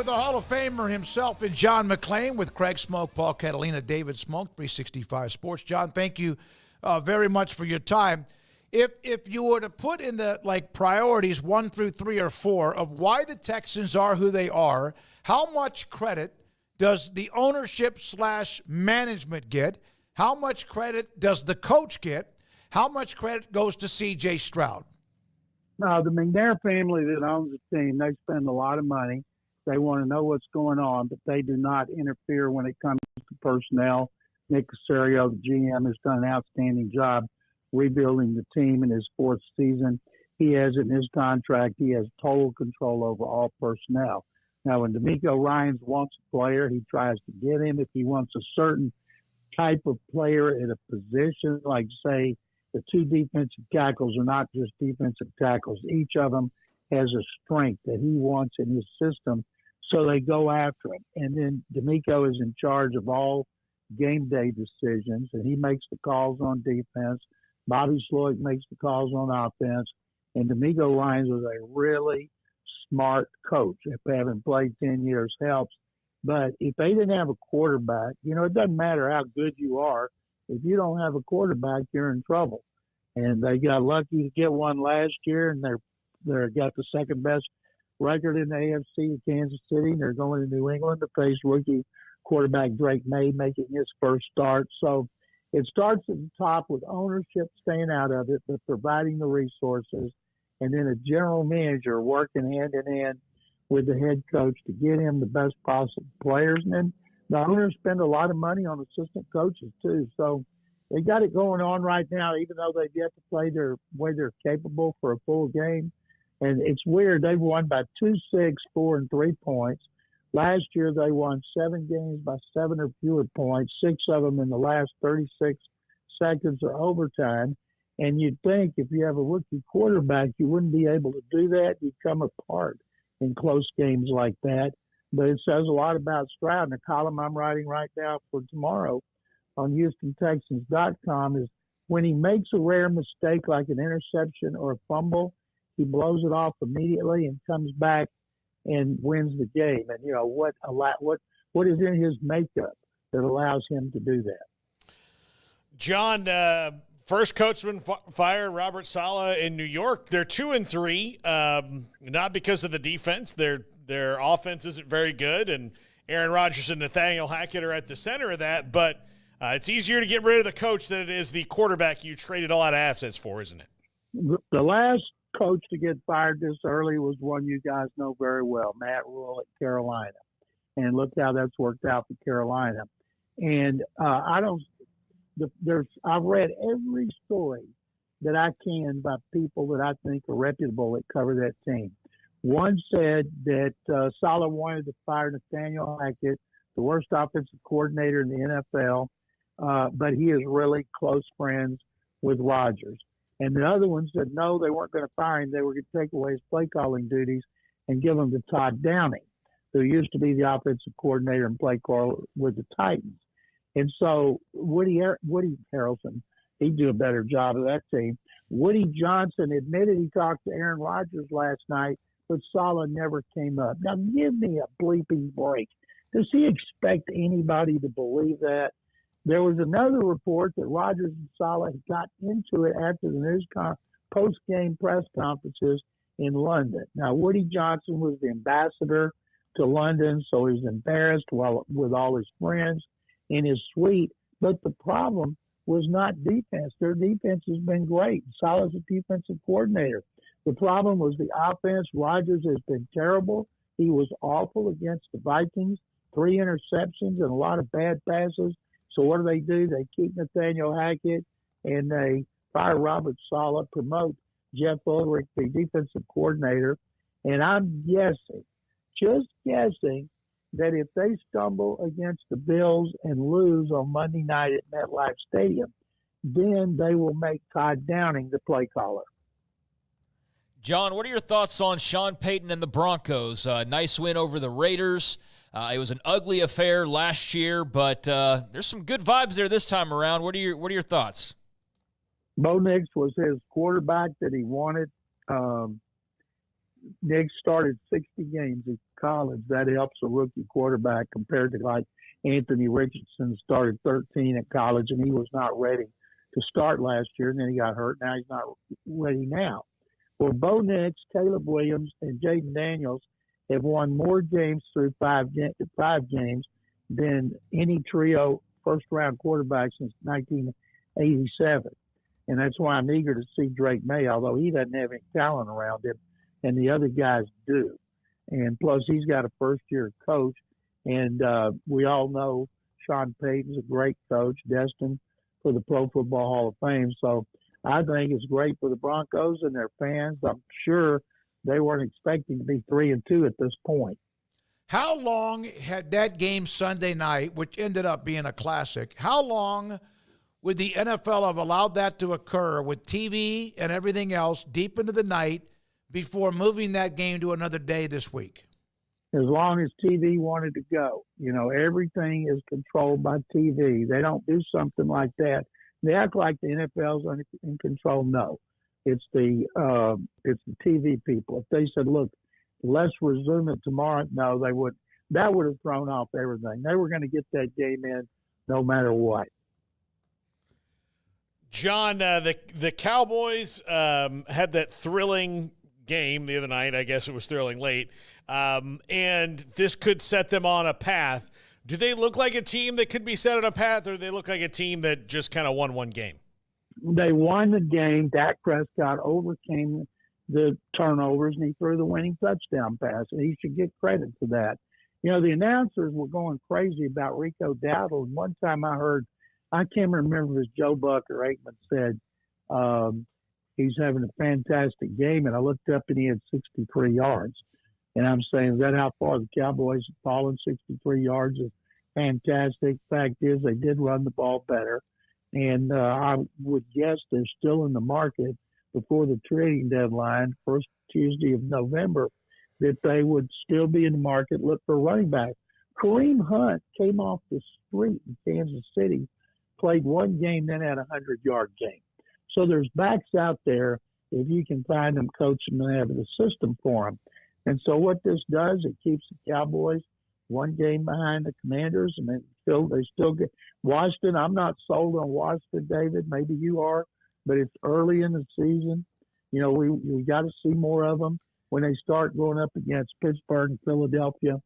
with the Hall of Famer himself and John McClain with Craig Smoke, Paul Catalina, David Smoke, 365 Sports. John, thank you very much for your time. If you were to put in the priorities 1 through 3 or 4 of why the Texans are who they are, how much credit does the ownership / management get? How much credit does the coach get? How much credit goes to C.J. Stroud? No, the McNair family that owns the team, they spend a lot of money. They want to know what's going on, but they do not interfere when it comes to personnel. Nick Caserio, the GM, has done an outstanding job rebuilding the team in his 4th season. He has in his contract, he has total control over all personnel. Now, when D'Amico Ryans wants a player, he tries to get him. If he wants a certain type of player at a position, like, say, the 2 defensive tackles are not just defensive tackles. Each of them has a strength that he wants in his system, so they go after him. And then D'Amico is in charge of all game day decisions, and he makes the calls on defense. Bobby Sloyd makes the calls on offense. And D'Amico Ryans was a really smart coach. If having played 10 years helps. But if they didn't have a quarterback, it doesn't matter how good you are. If you don't have a quarterback, you're in trouble. And they got lucky to get one last year, and they're got the second best record in the AFC, Kansas City. And they're going to New England to face rookie quarterback Drake May making his first start. So it starts at the top with ownership staying out of it, but providing the resources, and then a general manager working hand in hand with the head coach to get him the best possible players. And then the owners spend a lot of money on assistant coaches too. So they got it going on right now, even though they've yet to play their way they're capable for a full game. And it's weird. They've won by 2-6, 4, and 3 points. Last year, they won 7 games by 7 or fewer points, 6 of them in the last 36 seconds or overtime. And you'd think if you have a rookie quarterback, you wouldn't be able to do that. You'd come apart in close games like that. But it says a lot about Stroud. And the column I'm writing right now for tomorrow on HoustonTexans.com is when he makes a rare mistake like an interception or a fumble, he blows it off immediately and comes back and wins the game. And, what is in his makeup that allows him to do that? John, first coachman fired, Robert Saleh in New York. They're 2-3, not because of the defense. Their offense isn't very good, and Aaron Rodgers and Nathaniel Hackett are at the center of that. But it's easier to get rid of the coach than it is the quarterback you traded a lot of assets for, isn't it? The last coach to get fired this early was one you guys know very well, Matt Rule at Carolina. And look how that's worked out for Carolina. And I've read every story that I can by people that I think are reputable that cover that team. One said that Saleh wanted to fire Nathaniel Hackett, the worst offensive coordinator in the NFL, but he is really close friends with Rodgers. And the other one said, no, they weren't going to fire him. They were going to take away his play calling duties and give him to Todd Downing, who used to be the offensive coordinator and play caller with the Titans. And so Woody Harrelson, he'd do a better job of that team. Woody Johnson admitted he talked to Aaron Rodgers last night, but Saleh never came up. Now, give me a bleeping break. Does he expect anybody to believe that? There was another report that Rodgers and Saleh got into it after the post-game press conferences in London. Now, Woody Johnson was the ambassador to London, so he was embarrassed with all his friends in his suite. But the problem was not defense. Their defense has been great. Saleh's a defensive coordinator. The problem was the offense. Rodgers has been terrible. He was awful against the Vikings, 3 interceptions and a lot of bad passes. So what do? They keep Nathaniel Hackett and they fire Robert Saleh, promote Jeff Ulrich, the defensive coordinator. And I'm just guessing, that if they stumble against the Bills and lose on Monday night at MetLife Stadium, then they will make Todd Downing the play caller. John, what are your thoughts on Sean Payton and the Broncos? Nice win over the Raiders. It was an ugly affair last year, but there's some good vibes there this time around. What are your thoughts? Bo Nix was his quarterback that he wanted. Nick started 60 games in college. That helps a rookie quarterback compared to like Anthony Richardson started 13 at college, and he was not ready to start last year, and then he got hurt. Now he's not ready now. Well, Bo Nix, Caleb Williams, and Jaden Daniels have won more games through five games than any trio first-round quarterback since 1987. And that's why I'm eager to see Drake May, although he doesn't have any talent around him, and the other guys do. And plus, he's got a first-year coach, and we all know Sean Payton's a great coach, destined for the Pro Football Hall of Fame. So I think it's great for the Broncos and their fans. I'm sure they weren't expecting to be 3-2 at this point. How long had that game Sunday night, which ended up being a classic, how long would the NFL have allowed that to occur with TV and everything else deep into the night before moving that game to another day this week? As long as TV wanted to go. Everything is controlled by TV. They don't do something like that. They act like the NFL's in control. No, it's the TV people. If they said, look, let's resume it tomorrow, no, they would. That would have thrown off everything. They were going to get that game in no matter what. John, the Cowboys had that thrilling game the other night. I guess it was thrilling late. And this could set them on a path. Do they look like a team that could be set on a path, or do they look like a team that just kind of won one game? They won the game. Dak Prescott overcame the turnovers, and he threw the winning touchdown pass, and he should get credit for that. The announcers were going crazy about Rico Dowdle. And one time I heard, I can't remember if it was Joe Buck or Aikman said, he's having a fantastic game, and I looked up and he had 63 yards. And I'm saying, is that how far the Cowboys have fallen? 63 yards is fantastic. Fact is, they did run the ball better. And I would guess they're still in the market before the trading deadline, first Tuesday of November, that they would still be in the market, look for a running back. Kareem Hunt came off the street in Kansas City, played one game, then had a 100-yard game. So there's backs out there if you can find them, coach them, and have the system for them. And so what this does, it keeps the Cowboys one game behind the Commanders, and they still get Washington. I'm not sold on Washington, David. Maybe you are, but it's early in the season. We got to see more of them when they start going up against Pittsburgh and Philadelphia.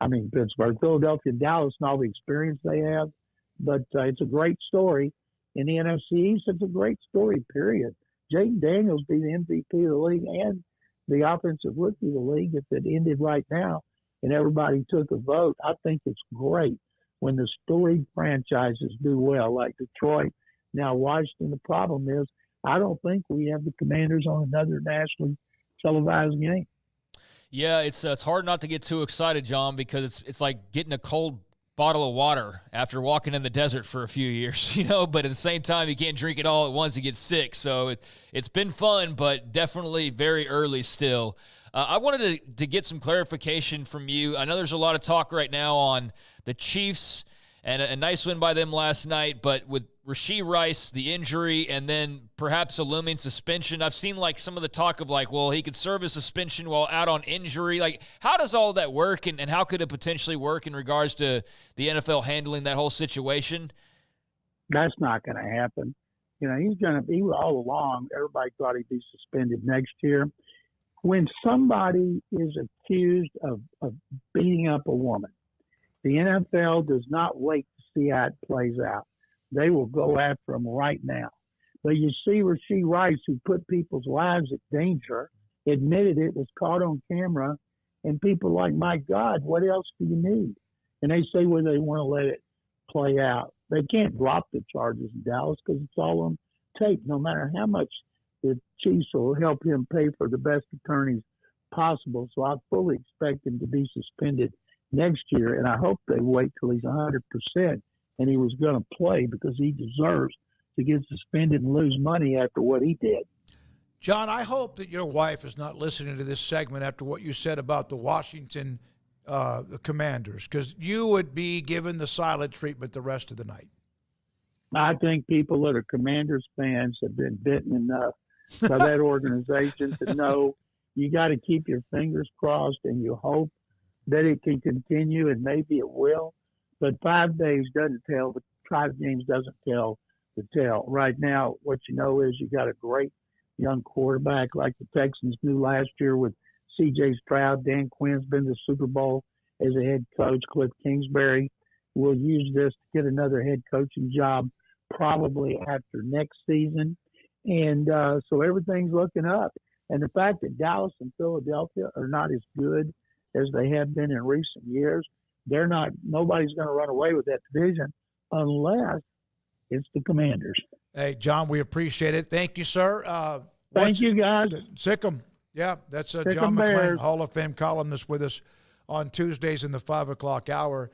Philadelphia, Dallas, and all the experience they have. But it's a great story. In the NFC East, it's a great story, period. Jaden Daniels be the MVP of the league and the offensive rookie of the league. If it ended right now and everybody took a vote, I think it's great when the storied franchises do well, like Detroit. Now, Washington, the problem is I don't think we have the Commanders on another nationally televised game. Yeah, it's hard not to get too excited, John, because it's like getting a cold bottle of water after walking in the desert for a few years, but at the same time, you can't drink it all at once. You get sick. So it's been fun, but definitely very early still. I wanted to get some clarification from you. I know there's a lot of talk right now on the Chiefs and a nice win by them last night, but with Rashee Rice, the injury, and then perhaps a looming suspension, I've seen some of the talk of he could serve a suspension while out on injury. How does all that work, and how could it potentially work in regards to the NFL handling that whole situation? That's not going to happen. He all along, everybody thought he'd be suspended next year. When somebody is accused of beating up a woman, the NFL does not wait to see how it plays out. They will go after him right now. But you see Rashee Rice, who put people's lives at danger, admitted it, was caught on camera, and people are like, my God, what else do you need? And they say, well, they want to let it play out. They can't drop the charges in Dallas because it's all on tape, no matter how much the Chiefs will help him pay for the best attorneys possible. So I fully expect him to be suspended next year, and I hope they wait till he's 100% and he was going to play, because he deserves to get suspended and lose money after what he did. John, I hope that your wife is not listening to this segment after what you said about the Washington Commanders, because you would be given the silent treatment the rest of the night. I think people that are Commanders fans have been bitten enough by that organization to know you got to keep your fingers crossed and you hope that it can continue, and maybe it will. But 5 days doesn't tell. The 5 games doesn't tell the tale. Right now, what you know is you got a great young quarterback like the Texans knew last year with C.J. Stroud. Dan Quinn's been to the Super Bowl as a head coach. Cliff Kingsbury will use this to get another head coaching job probably after next season. And so everything's looking up. And the fact that Dallas and Philadelphia are not as good as they have been in recent years, nobody's going to run away with that division unless it's the Commanders. Hey, John, we appreciate it. Thank you, sir. Thank you, guys. Sick'em. Yeah, that's John Sick'em McClain, Bears. Hall of Fame columnist with us on Tuesdays in the 5 o'clock hour.